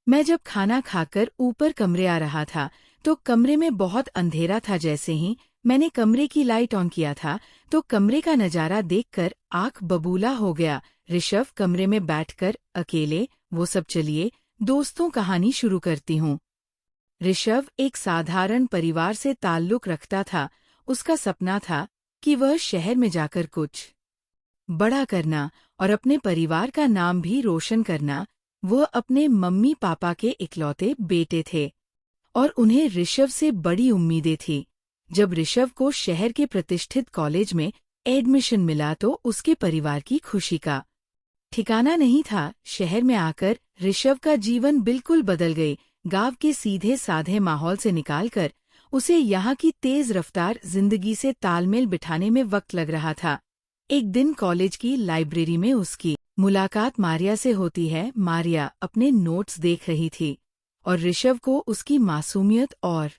मैं जब खाना खाकर ऊपर कमरे आ रहा था तो कमरे में बहुत अंधेरा था। जैसे ही मैंने कमरे की लाइट ऑन किया था तो कमरे का नजारा देखकर आंख बबूला हो गया। ऋषभ कमरे में बैठकर अकेले, वो सब चलिए दोस्तों कहानी शुरू करती हूँ। ऋषभ एक साधारण परिवार से ताल्लुक रखता था। उसका सपना था कि वह शहर में जाकर कुछ बड़ा करना और अपने परिवार का नाम भी रोशन करना। वह अपने मम्मी पापा के इकलौते बेटे थे और उन्हें ऋषभ से बड़ी उम्मीदें थी। जब ऋषभ को शहर के प्रतिष्ठित कॉलेज में एडमिशन मिला तो उसके परिवार की खुशी का ठिकाना नहीं था। शहर में आकर ऋषभ का जीवन बिल्कुल बदल गई। गांव के सीधे साधे माहौल से निकालकर उसे यहाँ की तेज रफ्तार जिंदगी से तालमेल बिठाने में वक्त लग रहा था। एक दिन कॉलेज की लाइब्रेरी में उसकी मुलाकात मारिया से होती है। मारिया अपने नोट्स देख रही थी और ऋषभ को उसकी मासूमियत और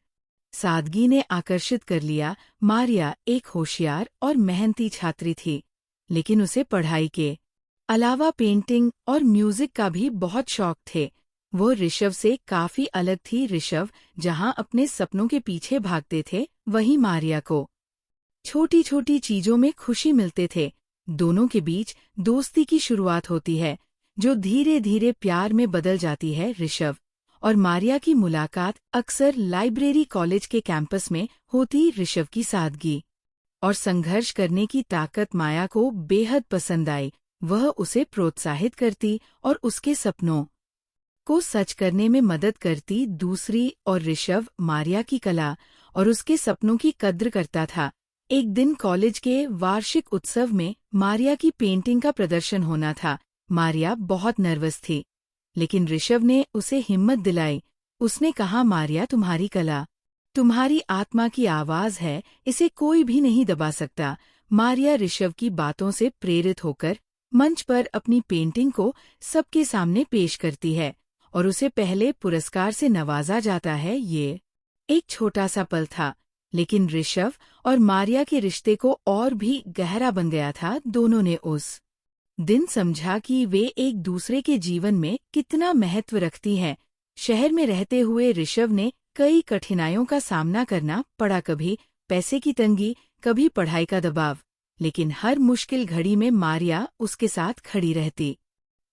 सादगी ने आकर्षित कर लिया। मारिया एक होशियार और मेहनती छात्री थी, लेकिन उसे पढ़ाई के अलावा पेंटिंग और म्यूजिक का भी बहुत शौक थे। वो ऋषभ से काफी अलग थी। ऋषभ जहां अपने सपनों के पीछे भागते थे, वहीं मारिया को छोटी छोटी चीजों में खुशी मिलते थे। दोनों के बीच दोस्ती की शुरुआत होती है, जो धीरे धीरे प्यार में बदल जाती है। ऋषभ और मारिया की मुलाकात अक्सर लाइब्रेरी कॉलेज के कैंपस में होती। ऋषभ की सादगी और संघर्ष करने की ताकत माया को बेहद पसंद आई। वह उसे प्रोत्साहित करती और उसके सपनों को सच करने में मदद करती। दूसरी और ऋषभ मारिया की कला और उसके सपनों की कद्र करता था। एक दिन कॉलेज के वार्षिक उत्सव में मारिया की पेंटिंग का प्रदर्शन होना था। मारिया बहुत नर्वस थी, लेकिन ऋषभ ने उसे हिम्मत दिलाई। उसने कहा, मारिया, तुम्हारी कला तुम्हारी आत्मा की आवाज है, इसे कोई भी नहीं दबा सकता। मारिया ऋषभ की बातों से प्रेरित होकर मंच पर अपनी पेंटिंग को सबके सामने पेश करती है और उसे पहले पुरस्कार से नवाजा जाता है। ये एक छोटा सा पल था, लेकिन ऋषभ और मारिया के रिश्ते को और भी गहरा बन गया था। दोनों ने उस दिन समझा कि वे एक दूसरे के जीवन में कितना महत्व रखती हैं। शहर में रहते हुए ऋषभ ने कई कठिनाइयों का सामना करना पड़ा, कभी पैसे की तंगी, कभी पढ़ाई का दबाव, लेकिन हर मुश्किल घड़ी में मारिया उसके साथ खड़ी रहती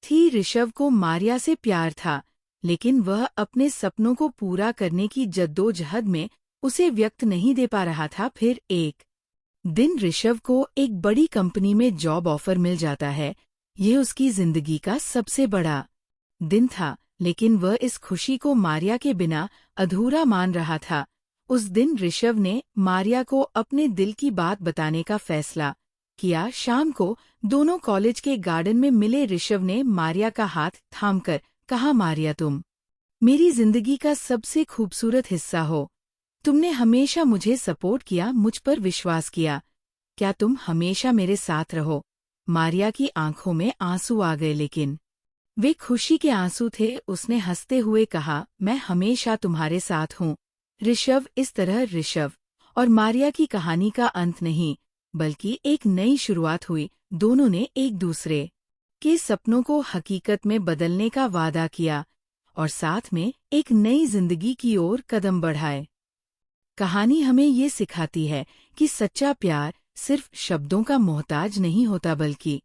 थी। ऋषभ को मारिया से प्यार था, लेकिन वह अपने सपनों को पूरा करने की जद्दोजहद में उसे व्यक्त नहीं दे पा रहा था। फिर एक दिन ऋषभ को एक बड़ी कंपनी में जॉब ऑफर मिल जाता है। यह उसकी जिंदगी का सबसे बड़ा दिन था, लेकिन वह इस खुशी को मारिया के बिना अधूरा मान रहा था। उस दिन ऋषभ ने मारिया को अपने दिल की बात बताने का फैसला किया। शाम को दोनों कॉलेज के गार्डन में मिले। ऋषभ ने मारिया का हाथ थामकर कहा, मारिया, तुम मेरी जिंदगी का सबसे खूबसूरत हिस्सा हो। तुमने हमेशा मुझे सपोर्ट किया, मुझ पर विश्वास किया। क्या तुम हमेशा मेरे साथ रहो? मारिया की आंखों में आंसू आ गए, लेकिन वे खुशी के आंसू थे। उसने हंसते हुए कहा, मैं हमेशा तुम्हारे साथ हूँ। ऋषभ इस तरह ऋषभ और मारिया की कहानी का अंत नहीं, बल्कि एक नई शुरुआत हुई। दोनों ने एक दूसरे के सपनों को हकीकत में बदलने का वादा किया और साथ में एक नई जिंदगी की ओर कदम बढ़ाए। कहानी हमें ये सिखाती है कि सच्चा प्यार सिर्फ शब्दों का मोहताज नहीं होता, बल्कि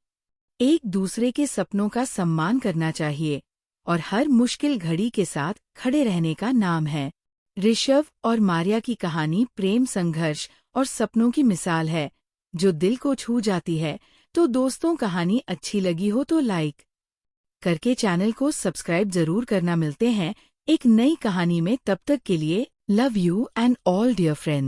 एक दूसरे के सपनों का सम्मान करना चाहिए और हर मुश्किल घड़ी के साथ खड़े रहने का नाम है। ऋषभ और मारिया की कहानी प्रेम, संघर्ष और सपनों की मिसाल है, जो दिल को छू जाती है। तो दोस्तों, कहानी अच्छी लगी हो तो लाइक करके चैनल को सब्सक्राइब जरूर करना। मिलते हैं एक नई कहानी में, तब तक के लिए love you and all dear friend.